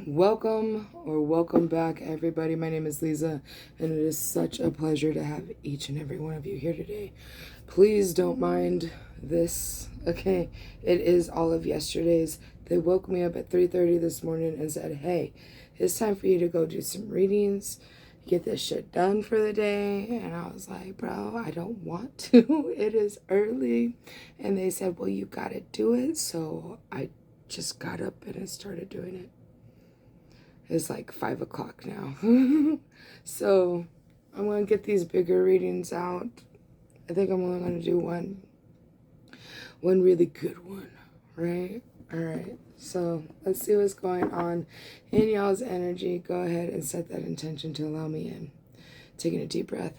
Welcome back, everybody. My name is Lisa, and it is such a pleasure to have each and every one of you here today. Please don't mind this, okay? It is all of yesterday's. They woke me up at 3:30 this morning and said, hey, it's time for you to go do some readings, get this shit done for the day. And I was like, bro, I don't want to. It is early. And they said, well, you gotta do it. So I just got up and I started doing it. It's like 5 o'clock now. So I'm going to get these bigger readings out. I think I'm only going to do one really good one, right? All right. So let's see what's going on in y'all's energy. Go ahead and set that intention to allow me in. Taking a deep breath.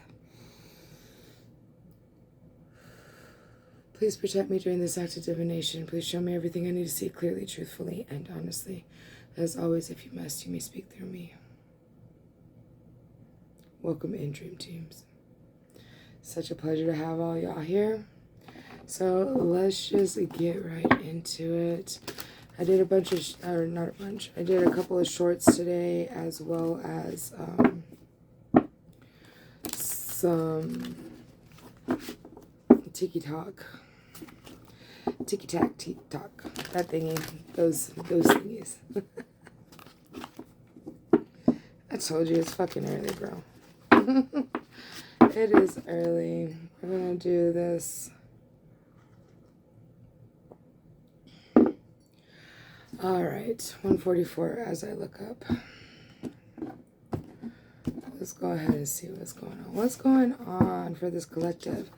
Please protect me during this act of divination. Please show me everything I need to see clearly, truthfully, and honestly. As always, if you must, you may speak through me. Welcome in, Dream Teams. Such a pleasure to have all y'all here. So let's just get right into it. I did a bunch of, or not a bunch, I did a couple of shorts today, as well as some tiki-tac, that thingy, those thingies. I told you it's fucking early, bro. It is early. We're gonna do this. All right, 144 as I look up. Let's go ahead and see what's going on. What's going on for this collective?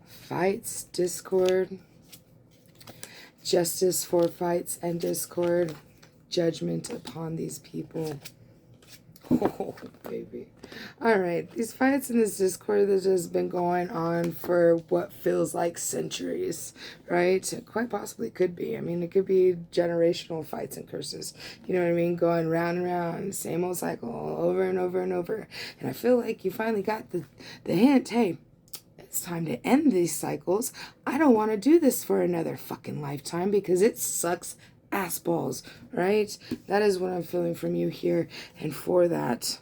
Fights, discord, justice for fights and discord, judgment upon these people. Oh, baby. All right, these fights in this discord that has been going on for what feels like centuries, right? It quite possibly could be. I mean, it could be generational fights and curses. You know what I mean? Going round and round, same old cycle, over and over and over. And I feel like you finally got the hint, hey, it's time to end these cycles. I don't want to do this for another fucking lifetime because it sucks ass balls, right? That is what I'm feeling from you here. And for that,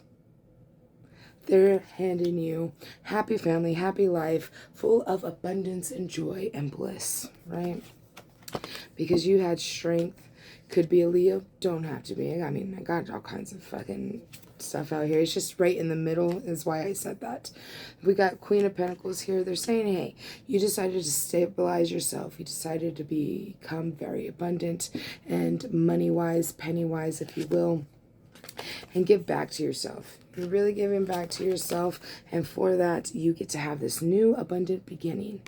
they're handing you happy family, happy life, full of abundance and joy and bliss, right? Because you had strength. Could be a Leo, don't have to be. I mean, I got all kinds of fucking stuff out here. It's just right in the middle is why I said that. We got Queen of Pentacles here. They're saying, hey, you decided to stabilize yourself. You decided to become very abundant and money-wise, penny-wise, if you will, and give back to yourself. You're really giving back to yourself, and for that, you get to have this new abundant beginning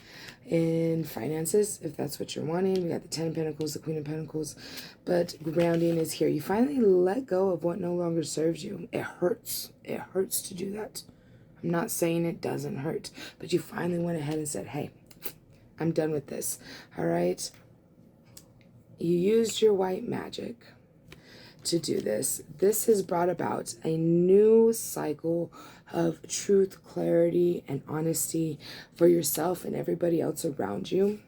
in finances, if that's what you're wanting. We got the 10 of Pentacles, the Queen of Pentacles, but grounding is here. You finally let go of what no longer serves you. It hurts. It hurts to do that. I'm not saying it doesn't hurt, but you finally went ahead and said, hey, I'm done with this, all right? You used your white magic to do this. This has brought about a new cycle of truth, clarity, and honesty for yourself and everybody else around you.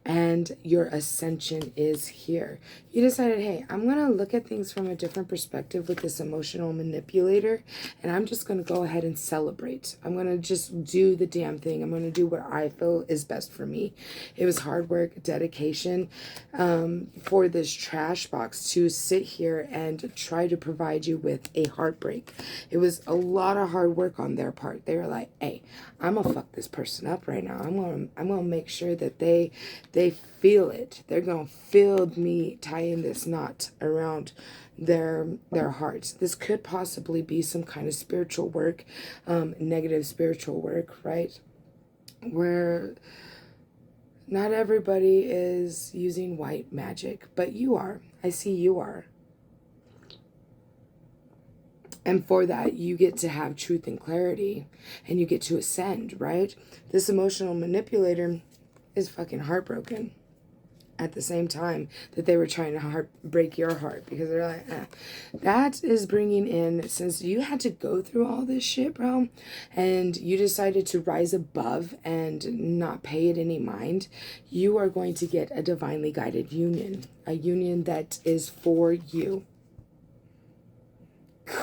And your ascension is here. You decided, hey, I'm going to look at things from a different perspective with this emotional manipulator, and I'm just going to go ahead and celebrate. I'm going to just do the damn thing. I'm going to do what I feel is best for me. It was hard work, dedication for this trash box to sit here and try to provide you with a heartbreak. It was a lot of hard work on their part. They were like, hey, I'm going to fuck this person up right now. I'm going to make sure that they feel it. They're going to feel me tying this knot around their hearts. This could possibly be some kind of spiritual work, negative spiritual work, right? Where not everybody is using white magic, but you are. I see you are. And for that, you get to have truth and clarity, and you get to ascend, right? This emotional manipulator is fucking heartbroken at the same time that they were trying to break your heart, because they're like, that is bringing in, since you had to go through all this shit, bro, and you decided to rise above and not pay it any mind, you are going to get a divinely guided union, a union that is for you.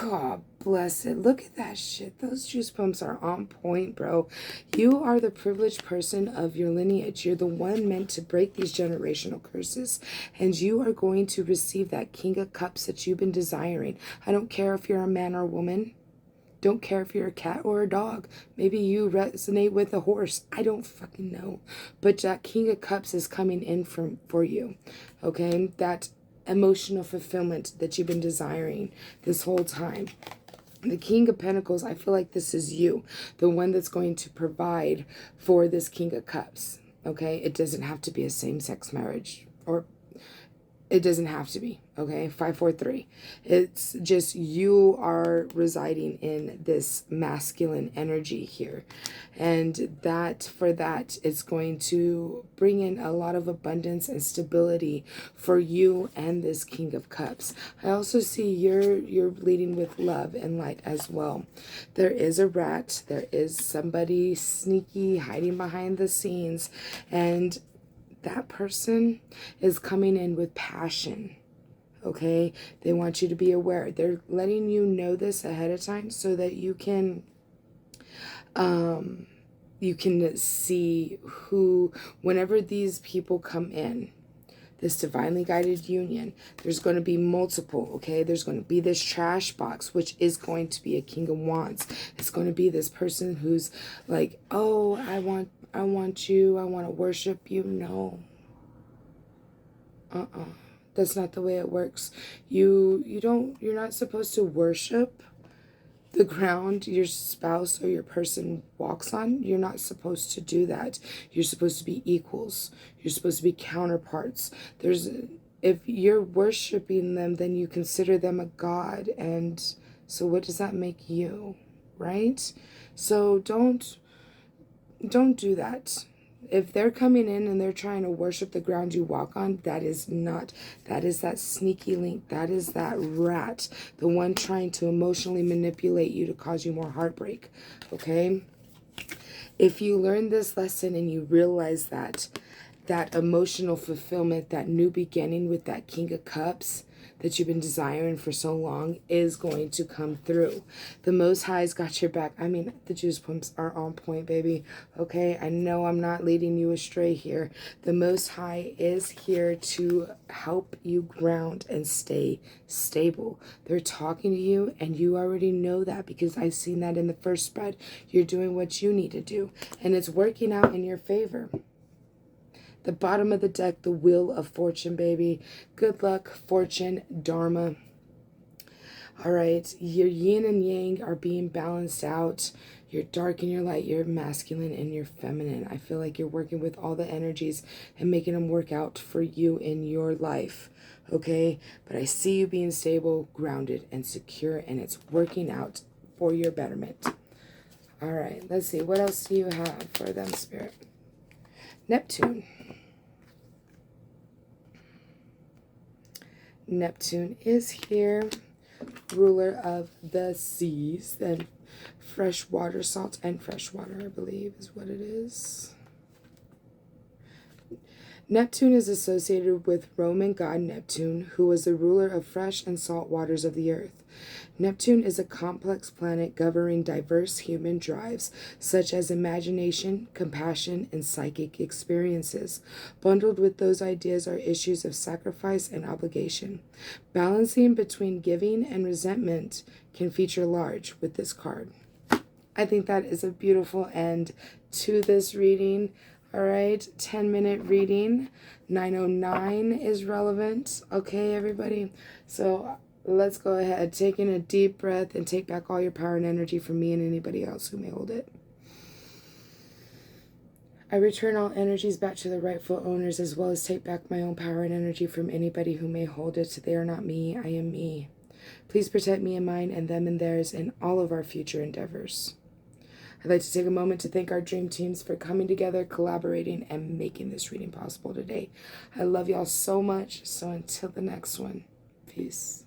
God bless it. Look at that shit. Those goosebumps are on point, bro. You are the privileged person of your lineage. You're the one meant to break these generational curses. And you are going to receive that King of Cups that you've been desiring. I don't care if you're a man or a woman. Don't care if you're a cat or a dog. Maybe you resonate with a horse. I don't fucking know. But that King of Cups is coming in for you. Okay? That emotional fulfillment that you've been desiring this whole time. The King of Pentacles, I feel like this is you. The one that's going to provide for this King of Cups. Okay? It doesn't have to be a same-sex marriage. Or it doesn't have to be, okay? 543. It's just you are residing in this masculine energy here. And for that, it's going to bring in a lot of abundance and stability for you and this King of Cups. I also see you're leading with love and light as well. There is a rat. There is somebody sneaky hiding behind the scenes. And that person is coming in with passion, okay? They want you to be aware. They're letting you know this ahead of time so that you can see who, whenever these people come in, this divinely guided union, there's going to be multiple, okay? There's going to be this trash box, which is going to be a King of Wands. It's going to be this person who's like, oh, I want you, I want to worship you. No. That's not the way it works. You're not supposed to worship the ground your spouse or your person walks on. You're not supposed to do that. You're supposed to be equals. You're supposed to be counterparts. If you're worshiping them, then you consider them a god. And so what does that make you, right? So don't do that. If they're coming in and they're trying to worship the ground you walk on, that is that sneaky link. That is that rat, the one trying to emotionally manipulate you to cause you more heartbreak, okay? If you learn this lesson and you realize that emotional fulfillment, that new beginning with that King of Cups that you've been desiring for so long is going to come through. The Most High's got your back. I mean, the goosebumps are on point, baby. Okay, I know I'm not leading you astray here. The Most High is here to help you ground and stay stable. They're talking to you, and you already know that because I've seen that in the first spread. You're doing what you need to do, and it's working out in your favor. The bottom of the deck, the Wheel of Fortune, baby. Good luck, fortune, dharma. All right, your yin and yang are being balanced out. You're dark and you're light. You're masculine and you're feminine. I feel like you're working with all the energies and making them work out for you in your life, okay? But I see you being stable, grounded, and secure, and it's working out for your betterment. All right, let's see. What else do you have for them, Spirit? Neptune. Neptune is here, ruler of the seas, then fresh water, salt and fresh water, I believe is what it is. Neptune is associated with Roman god Neptune, who was the ruler of fresh and salt waters of the earth. Neptune is a complex planet governing diverse human drives, such as imagination, compassion, and psychic experiences. Bundled with those ideas are issues of sacrifice and obligation. Balancing between giving and resentment can feature large with this card. I think that is a beautiful end to this reading. All right, 10-minute reading. 909 is relevant. Okay, everybody. So let's go ahead, taking a deep breath and take back all your power and energy from me and anybody else who may hold it. I return all energies back to the rightful owners, as well as take back my own power and energy from anybody who may hold it. They are not me, I am me. Please protect me and mine and them and theirs in all of our future endeavors. I'd like to take a moment to thank our dream teams for coming together, collaborating, and making this reading possible today. I love y'all so much. So until the next one, peace.